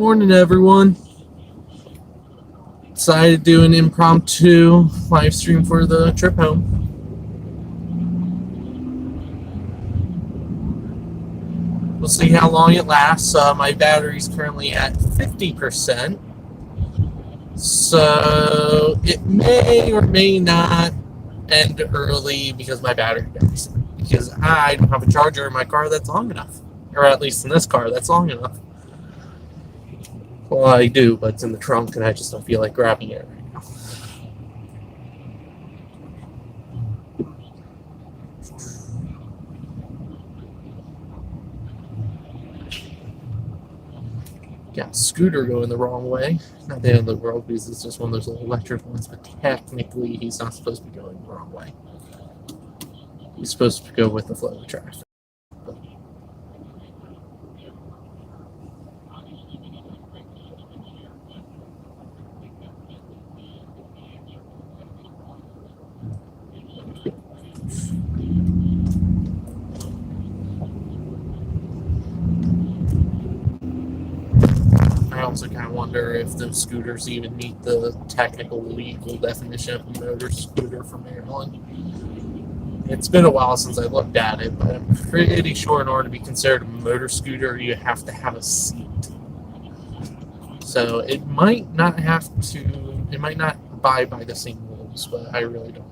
Morning, everyone. Decided to do an impromptu live stream for the trip home. We'll see how long it lasts. My battery's currently at 50%. So it may or may not end early because my battery dies. Because I don't have a charger in my car that's long enough. Or at least in this car that's long enough. Well, I do, but it's in the trunk and I just don't feel like grabbing it right now. Got a scooter going the wrong way. Not the end of the world because it's just one of those little electric ones, but technically he's not supposed to be going the wrong way. He's supposed to go with the flow of traffic. I also kind of wonder if those scooters even meet the technical legal definition of a motor scooter for Maryland. It's been a while since I looked at it, but I'm pretty sure in order to be considered a motor scooter, you have to have a seat. So it might not abide by the same rules, but I really don't know.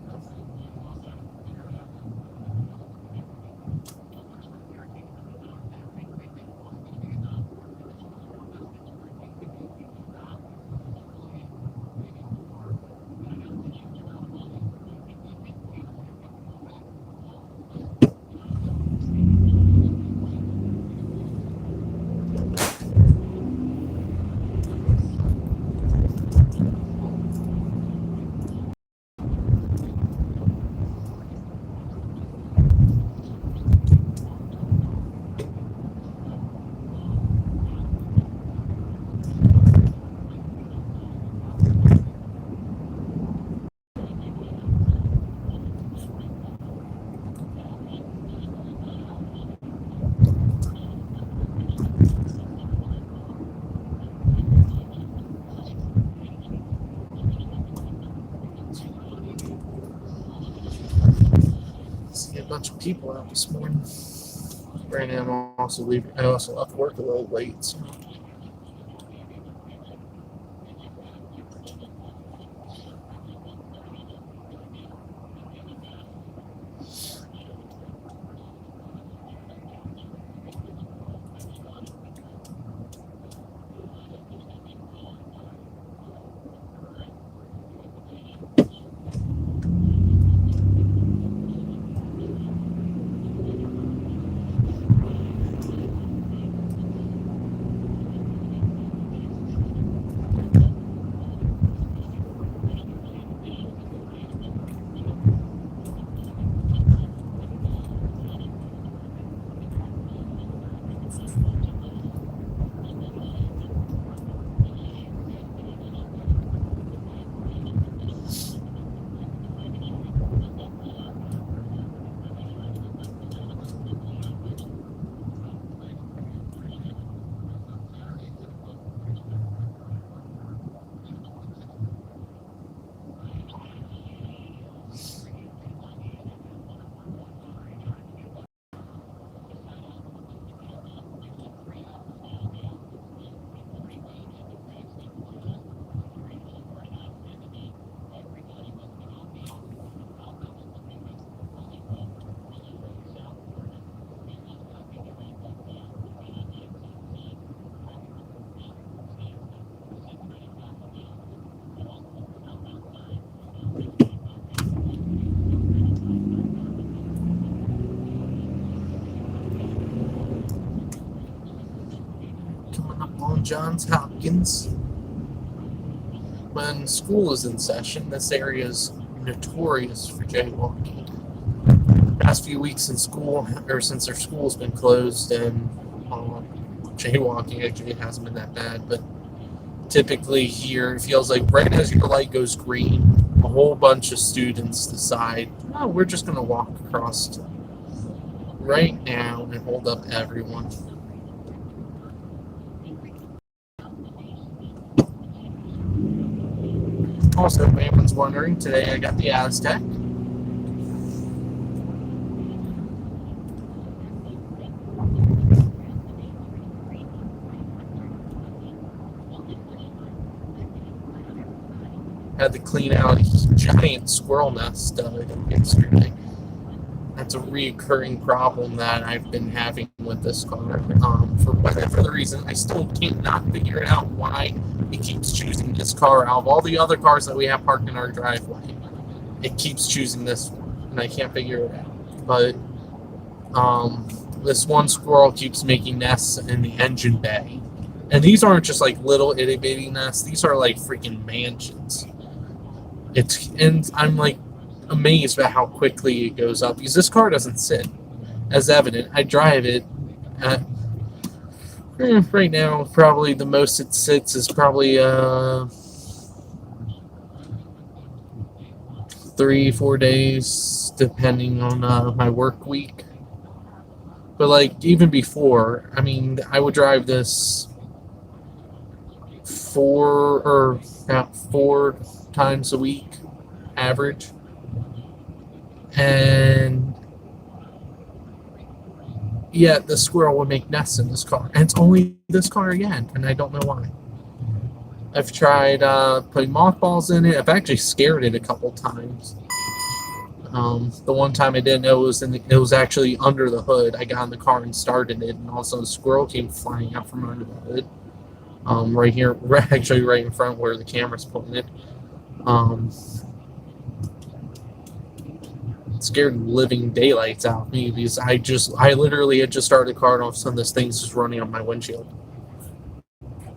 See a bunch of people out this morning. Right now, I'm also leaving. I also left work a little late. So. Johns Hopkins. When school is in session, this area is notorious for jaywalking. Past few weeks in school, or since their school's been closed, and jaywalking actually hasn't been that bad, but typically here it feels like right as your light goes green, a whole bunch of students decide, oh, we're just going to walk across right now and hold up everyone. Also, if anyone's wondering, today I got the Aztek. Had to clean out a giant squirrel nest yesterday. That's a reoccurring problem that I've been having with this car. For whatever the reason, I still can't not figure out why it keeps choosing this car out of all the other cars that we have parked in our driveway. It keeps choosing this one, and I can't figure it out. But this one squirrel keeps making nests in the engine bay. And these aren't just like little itty bitty nests, these are like freaking mansions. And I'm like amazed at how quickly it goes up because this car doesn't sit. As evident, I drive it at right now. Probably the most it sits is probably 3-4 days, depending on my work week. But like even before, I mean, I would drive this 4 times a week average, and yet the squirrel would make nests in this car, and it's only this car again, and I don't know why. I've tried putting mothballs in it. I've actually scared it a couple times. The one time I didn't know it was actually under the hood. I got in the car and started it, and also a squirrel came flying out from under the hood. Right here, actually right in front where the camera's pointed. It scared living daylights out of me because I literally had just started the car and all of a sudden this thing's just running on my windshield.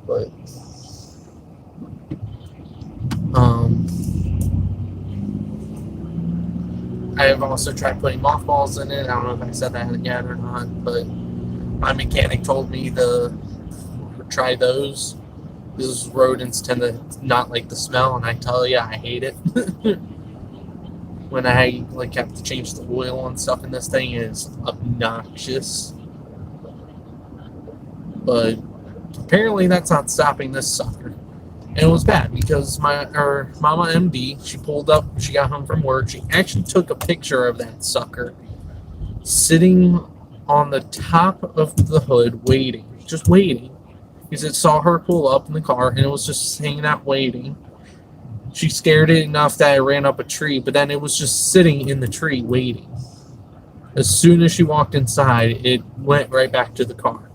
But I have also tried putting mothballs in it. I don't know if I said that yet or not, but my mechanic told me to try those. Because rodents tend to not like the smell, and I tell you, I hate it. When I like have to change the oil and stuff in this thing, it is obnoxious. But apparently that's not stopping this sucker. And it was bad because our Mama MD, she pulled up, she got home from work, she actually took a picture of that sucker sitting on the top of the hood waiting, just waiting. Because it saw her pull up in the car and it was just hanging out waiting. She scared it enough that I ran up a tree, but then it was just sitting in the tree waiting. As soon as she walked inside, it went right back to the car.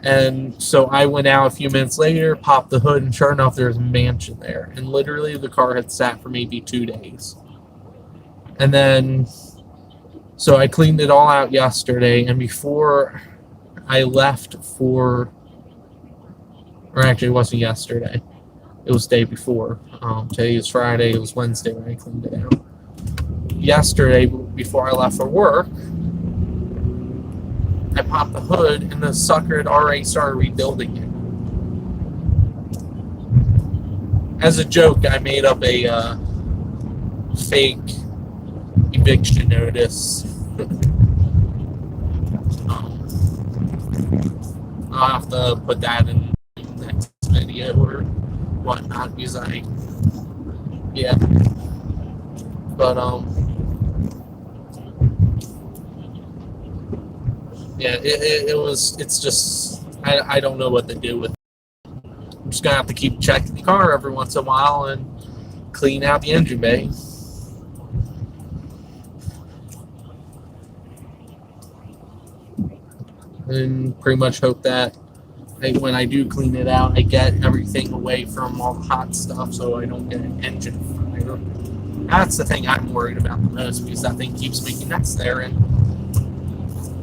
And so I went out a few minutes later, popped the hood, and sure enough, there was a mansion there. And literally the car had sat for maybe 2 days. And then, so I cleaned it all out yesterday, and before I left for, or actually it wasn't yesterday, it was the day before. Today is Friday, it was Wednesday when I cleaned it out. Yesterday, before I left for work, I popped the hood and the sucker had already started rebuilding it. As a joke, I made up a fake eviction notice. I'll have to put that in the next video or whatnot because yeah. But yeah, it's just, I don't know what to do with it. I'm just going to have to keep checking the car every once in a while and clean out the engine bay. And pretty much hope that when I do clean it out, I get everything away from all the hot stuff so I don't get an engine fire. That's the thing I'm worried about the most because that thing keeps making nests there, and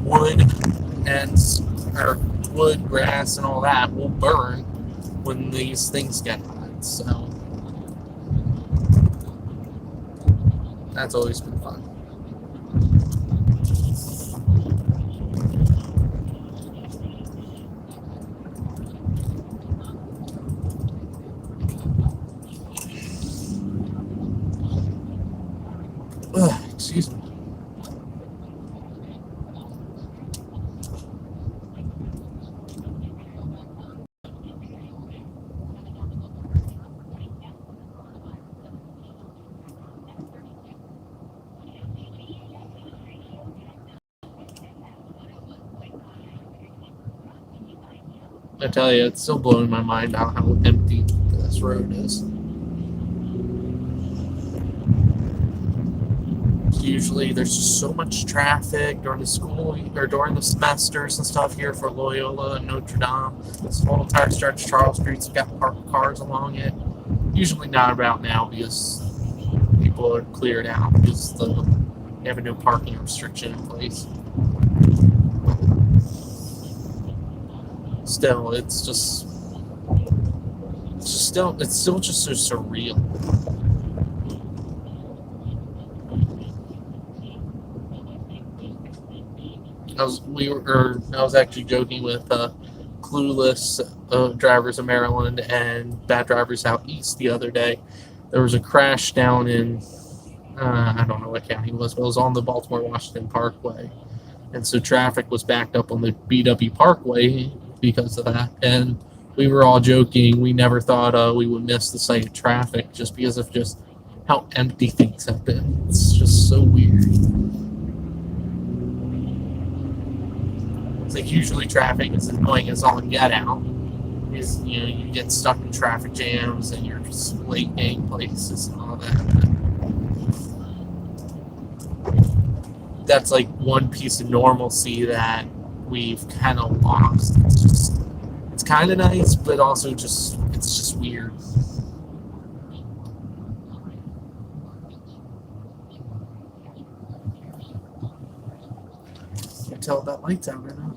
wood, grass, and all that will burn when these things get hot. So that's always been fun. Excuse me. I tell you, it's still blowing my mind out how empty this road is. Usually there's just so much traffic during the school or during the semesters and stuff here for Loyola and Notre Dame. This whole entire stretch, Charles Street's got parked cars along it. Usually not about now because people are cleared out because they have a no parking restriction in place. Still, it's still just so surreal. I was actually joking with Clueless Drivers of Maryland and Bad Drivers Out East the other day. There was a crash down in I don't know what county it was, but it was on the Baltimore-Washington Parkway, and so traffic was backed up on the BW Parkway because of that. And we were all joking. We never thought we would miss the sight of traffic just because of just how empty things have been. It's just so weird. It's like usually traffic is annoying as all get out. Is you get stuck in traffic jams and you're just late getting places and all that. That's like one piece of normalcy that we've kind of lost. It's kind of nice, but also it's just weird. Can't tell if that light's out right now.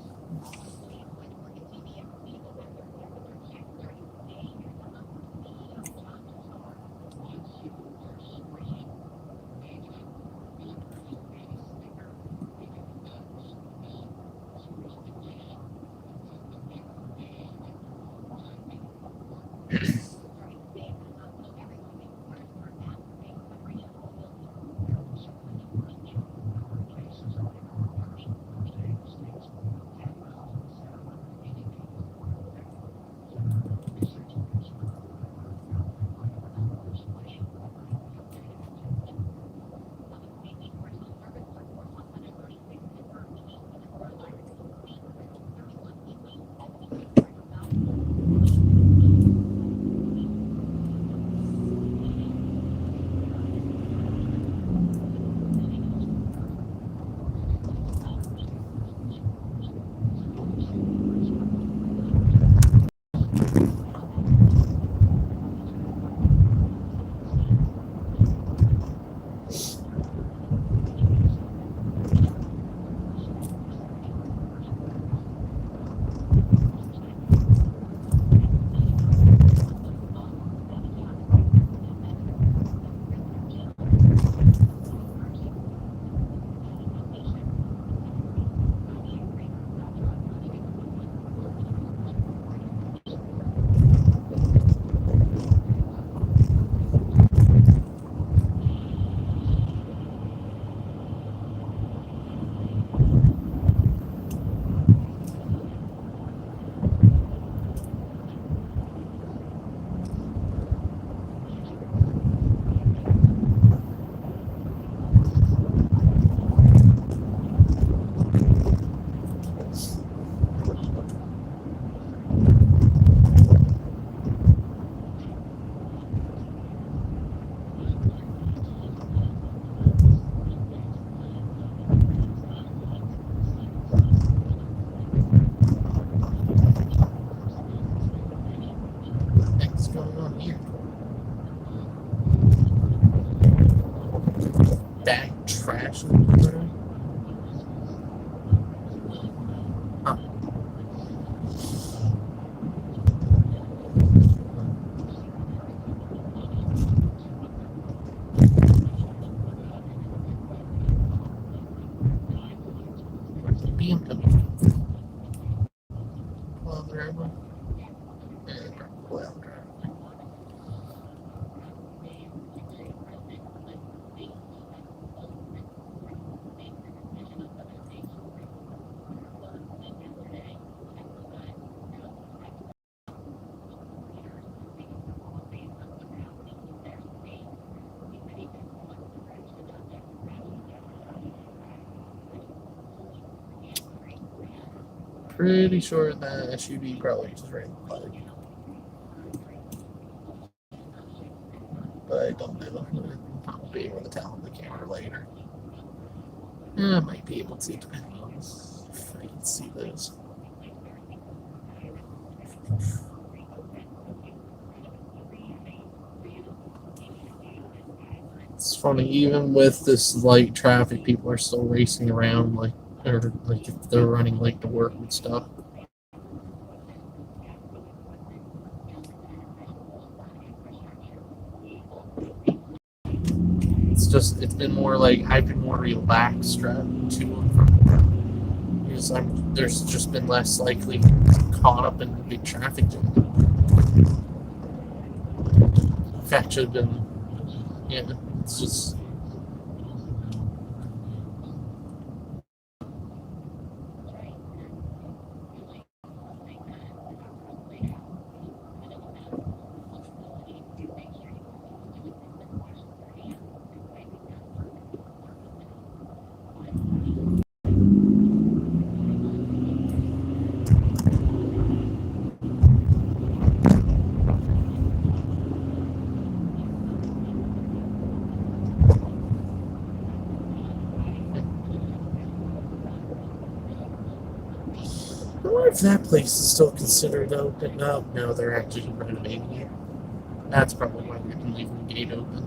What's going on here? Bag trash in the litter? Huh. BMW. Well, driver. Well, driver. Pretty sure that SUV probably just ran the flag. But I don't know. I'll be able to tell on the camera later. I might be able to, depending on if I can see those. It's funny, even with this light traffic, people are still racing around or if they're running late to work and stuff. It's been more like I've been more relaxed driving to and from work because there's just been less likely caught up in the big traffic jam. I've actually been, it's just. I wonder if that place is still considered open. No, they're actually renovating it. That's probably why they're leaving the gate open.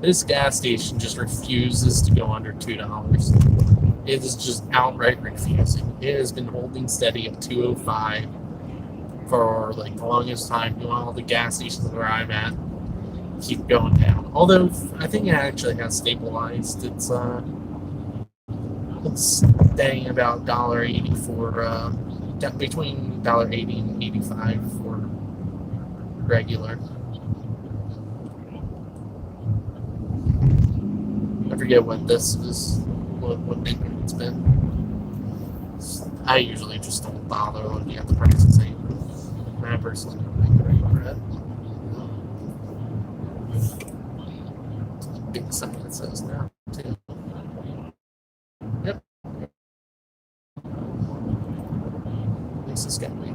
This gas station just refuses to go under $2. It is just outright refusing. It has been holding steady at $2.05 for the longest time. All the gas stations where I'm at keep going down. Although I think it actually has stabilized. It's staying about $1.80 for between $1.80 and $1.85 for regular. I forget what this is, what it's been. I usually just don't bother looking at the prices anymore. I personally don't make it regret. Big sign that says now, too. Yep. At least it's got me.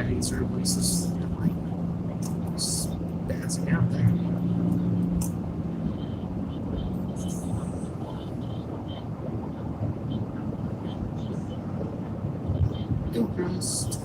These are places spazzing out there. Gilchrist.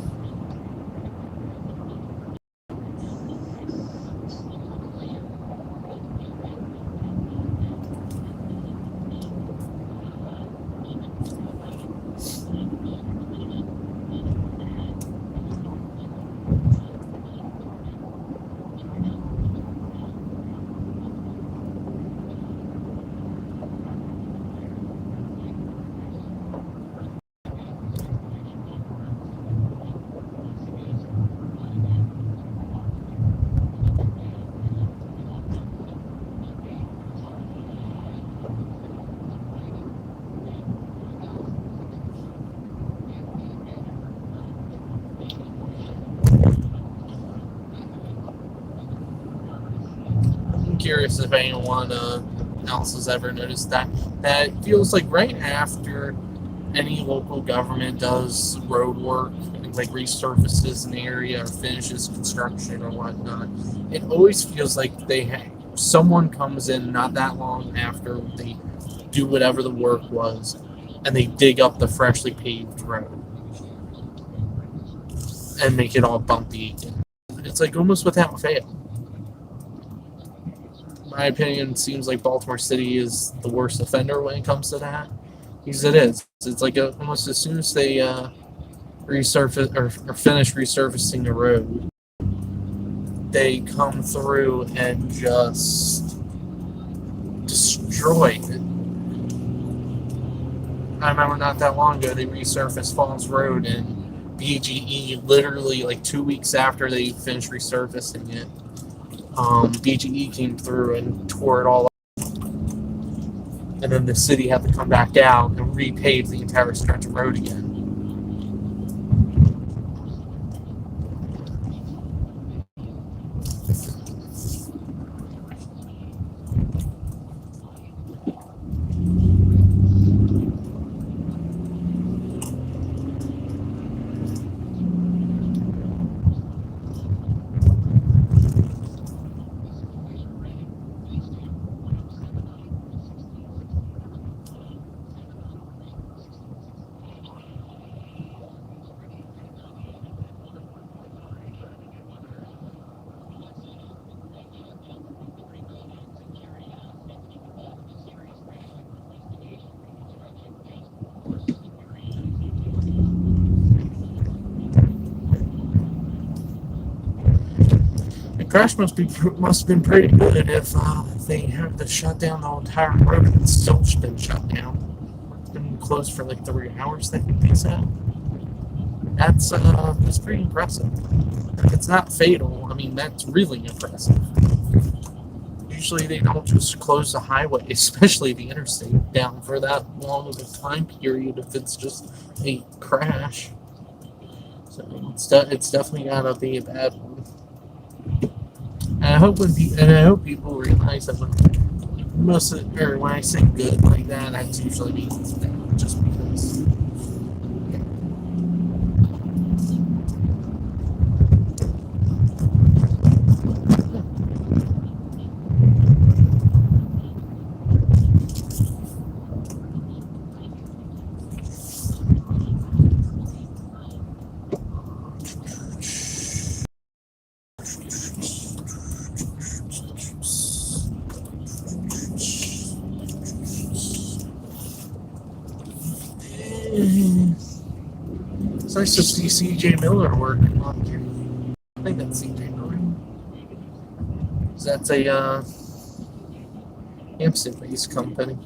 curious if anyone else has ever noticed that. That it feels like right after any local government does road work, like resurfaces an area or finishes construction or whatnot, it always feels like someone comes in not that long after they do whatever the work was, and they dig up the freshly paved road and make it all bumpy again. It's like almost without fail. My opinion, it seems like Baltimore City is the worst offender when it comes to that. Because it is. It's like almost as soon as they resurface or finish resurfacing the road, they come through and just destroy it. I remember not that long ago they resurfaced Falls Road, and BGE literally like 2 weeks after they finished resurfacing it, BGE came through and tore it all up. And then the city had to come back out and repave the entire stretch of road again. The crash must have been pretty good if they had to shut down the entire road and it's still been shut down. It's been closed for like 3 hours, I think they said. That's pretty impressive. If it's not fatal, I mean, that's really impressive. Usually they don't just close the highway, especially the interstate, down for that long of a time period if it's just a crash. So it's definitely gotta be a bad one. And I hope people realize that when I say good like that usually means it's bad, just because. It's nice to see C.J. Miller working on here. I think that's C.J. Miller. That's a Hampstead-based company.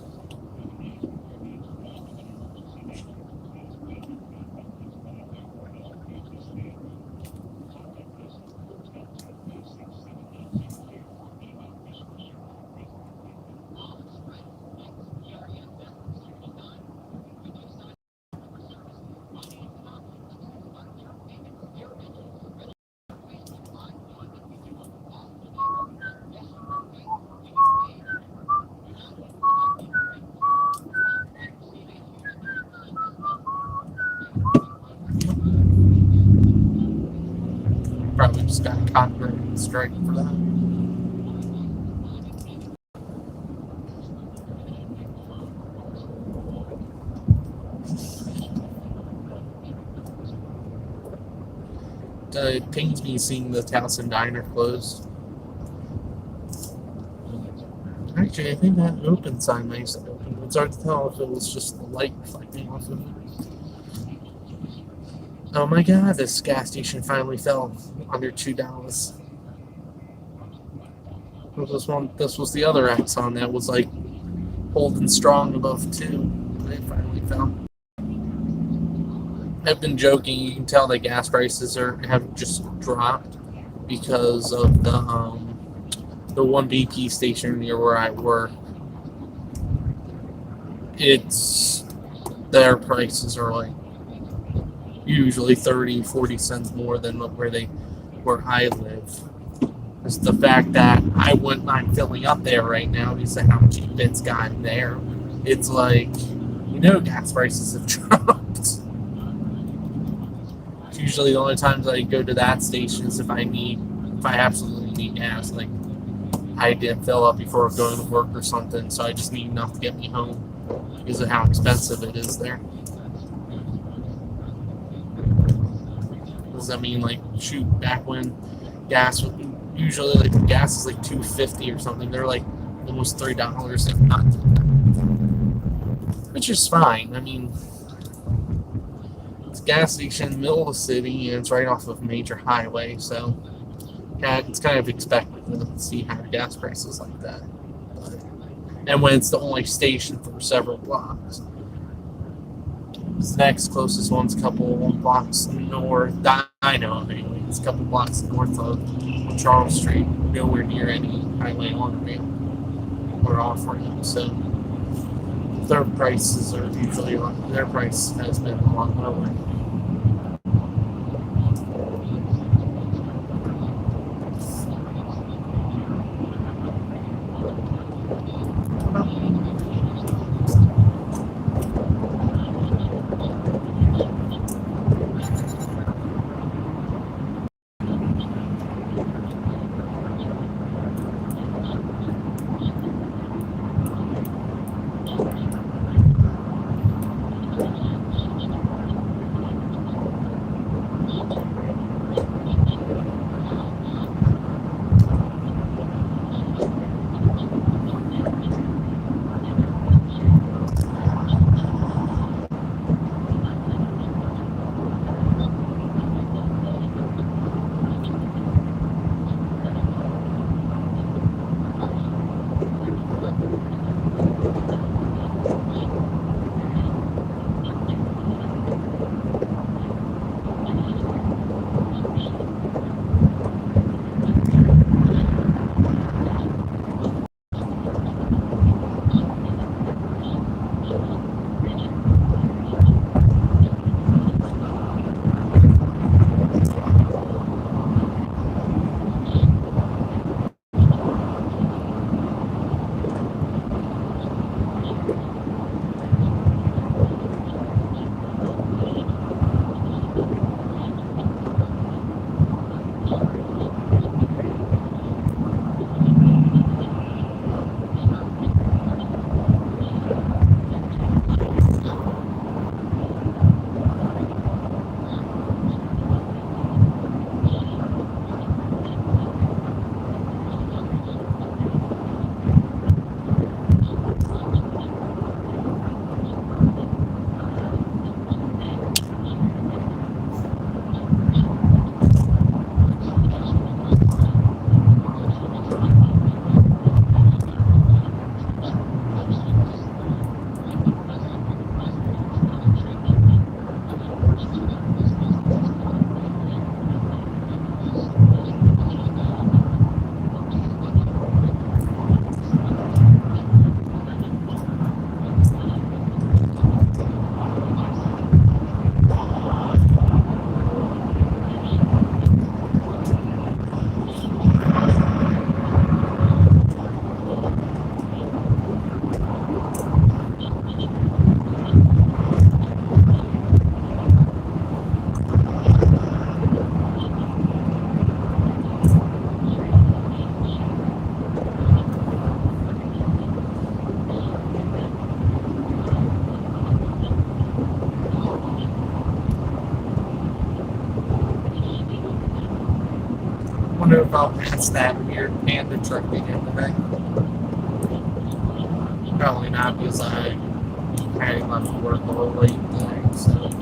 Probably just got a copyright strike for that. It pains me seeing the Towson Diner closed. Actually, I think that open sign might have open. It's hard to tell if it was just the light reflecting off of it. Oh my god, this gas station finally fell under $2. This was the other Exxon that was like holding strong above 2. And it finally fell. I've been joking. You can tell that gas prices have just dropped because of the one BP station near where I work. Their prices are like usually 30-40 cents more than where I live. It's the fact that I wouldn't mind filling up there right now because of how cheap it's gotten there. It's like, gas prices have dropped. It's usually the only times I go to that station is if I absolutely need gas. Like, I didn't fill up before going to work or something, so I just need enough to get me home because of how expensive it is there. Because, I mean, like, shoot, back when gas was usually, like, gas is like $2.50 or something, they're like almost $3, if not, which is fine. I mean, it's a gas station in the middle of the city, and it's right off of a major highway, so yeah, it's kind of expected to see higher gas prices like that. And when it's the only station for several blocks. The next closest one's a couple blocks north. I know of anyway. It's a couple blocks north of Charles Street, nowhere near any highway on ramp or off ramp. So their prices are usually their price has been a lot lower. Wonder if I'll pass that weird panda truck again today. Probably not because I had left work a little late today, so.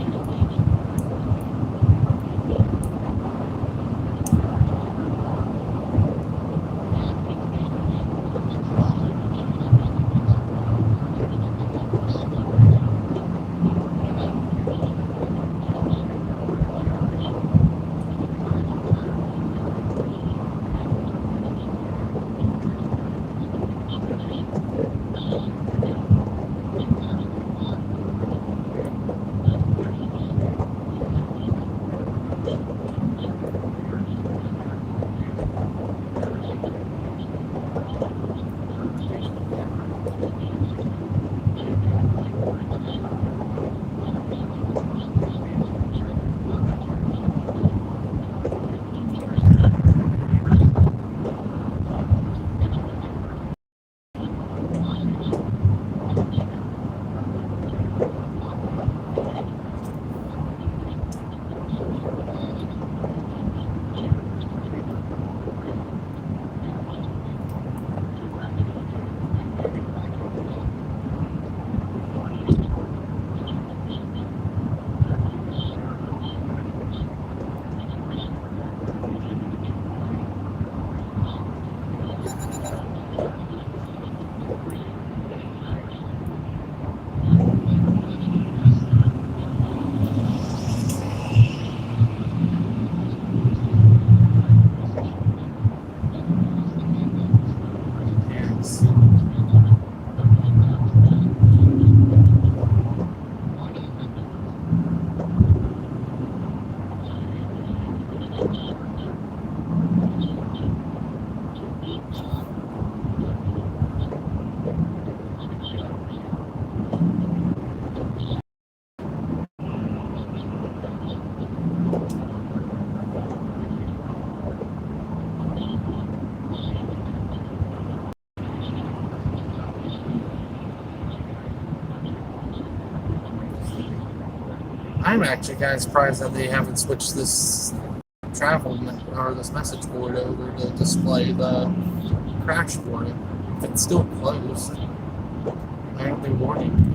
I'm actually kind of surprised that they haven't switched this or this message board over to display the crash warning. If it's still closed, I don't think warning.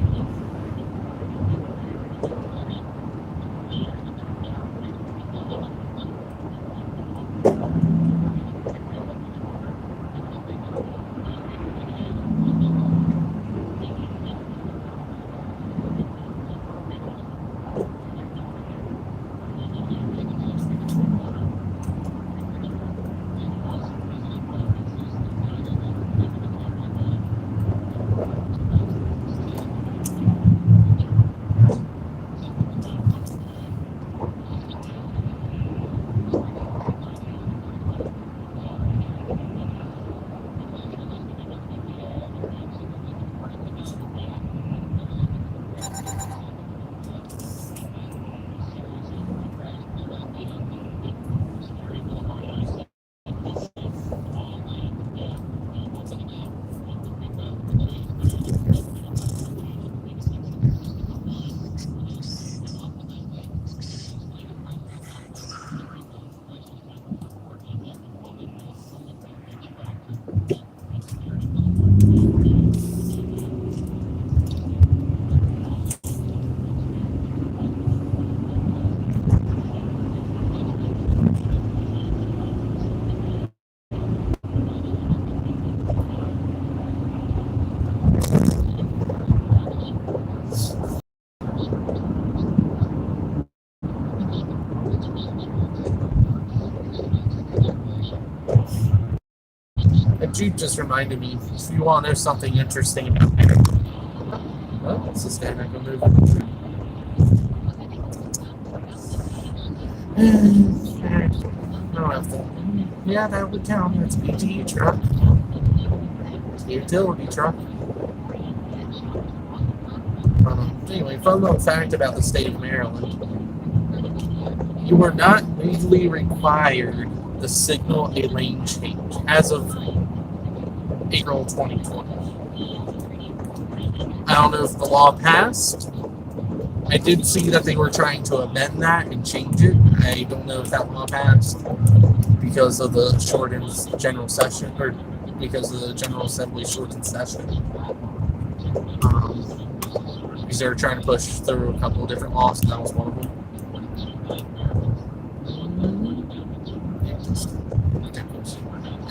Jeep just reminded me, if you want to know something interesting about there. Oh, what's this guy not gonna move? I don't have to. Yeah, that would count. It's a BTE truck. It's a utility truck. Anyway, fun little fact about the state of Maryland. You are not legally required to signal a lane change as of April 2020. I don't know if the law passed. I did see that they were trying to amend that and change it. I don't know if that law passed because of the shortened general session, or because of the General Assembly shortened session. Because they were trying to push through a couple of different laws, and that was one of them.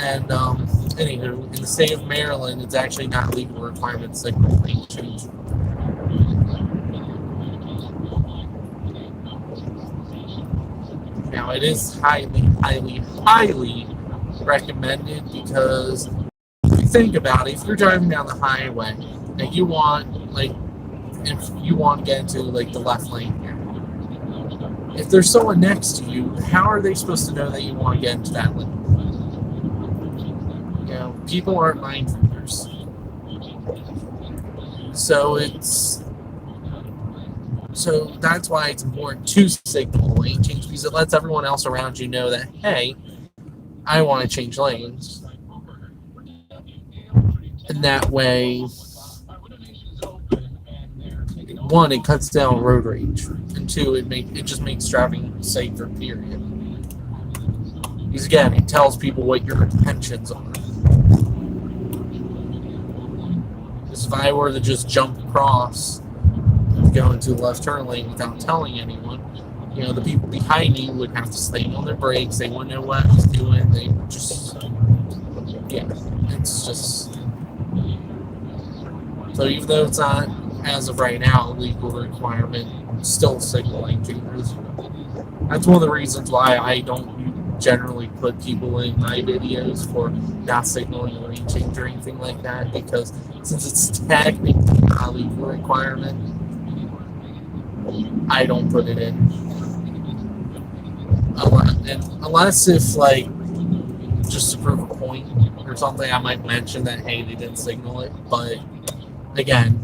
And anywho, in the state of Maryland, it's actually not legal requirement to signal lane change. Now, it is highly, highly, highly recommended, because if you think about it, if you're driving down the highway and you want, like, if you want to get into, like, the left lane here, if there's someone next to you, how are they supposed to know that you want to get into that lane? You know, people aren't mind readers. So that's why it's important to signal lane change, because it lets everyone else around you know that, hey, I want to change lanes. And that way, one, it cuts down road rage, and two, it just makes driving safer, period. Because again, it tells people what your intentions are. Because if I were to just jump across, go into the left turn lane without telling anyone, you know, the people behind me would have to slam on their brakes. They wouldn't know what I was doing. They just, yeah, it's just. So even though it's not, as of right now, a legal requirement, still signaling changes. That's one of the reasons why I don't generally put people in my videos for not signaling a lane change or anything like that, because since it's technically not a legal requirement, I don't put it in. And unless if like just to prove a point or something, I might mention that hey, they didn't signal it. But again,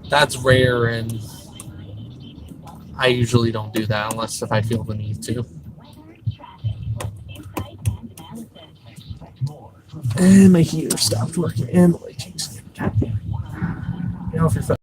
that's rare, and I usually don't do that unless if I feel the need to. And my heater stopped working, and the light changed. God damn it. Get off your phone.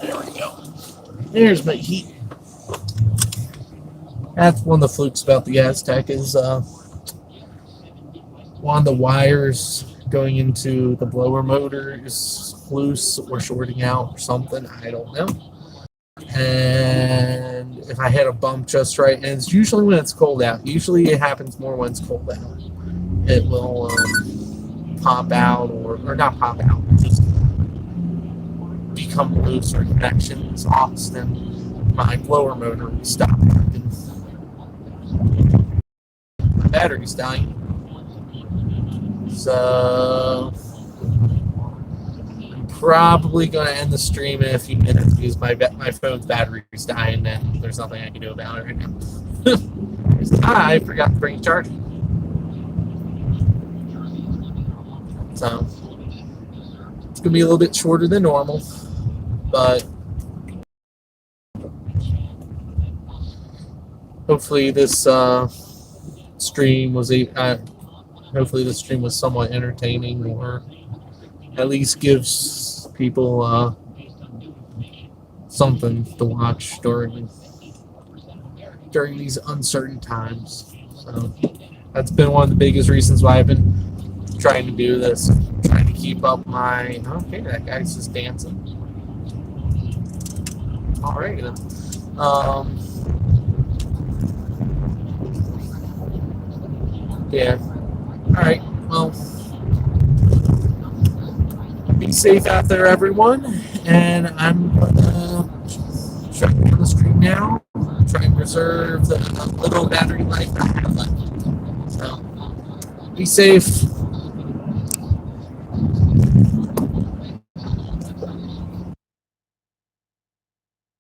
There we go. There's my heat. That's one of the flukes about the Aztek is one of the wires going into the blower motor is loose or shorting out or something. I don't know. And if I hit a bump just right, and it's usually when it's cold out. Usually it happens more when it's cold out. It will pop out or not pop out, just become loose or connections off, then my blower motor will stop working. My battery's dying. So I'm probably going to end the stream in a few minutes because my phone's battery's dying and there's nothing I can do about it right now. I forgot to bring a charger. So it's going to be a little bit shorter than normal, but hopefully this stream was somewhat entertaining, or at least gives people something to watch during these uncertain times. So that's been one of the biggest reasons why I've been trying to do this, trying to keep up my. Okay, that guy's just dancing. All right then. Yeah. All right. Well, be safe out there, everyone. And I'm gonna shut down the stream now. Try and preserve the little battery life I have left. So, be safe.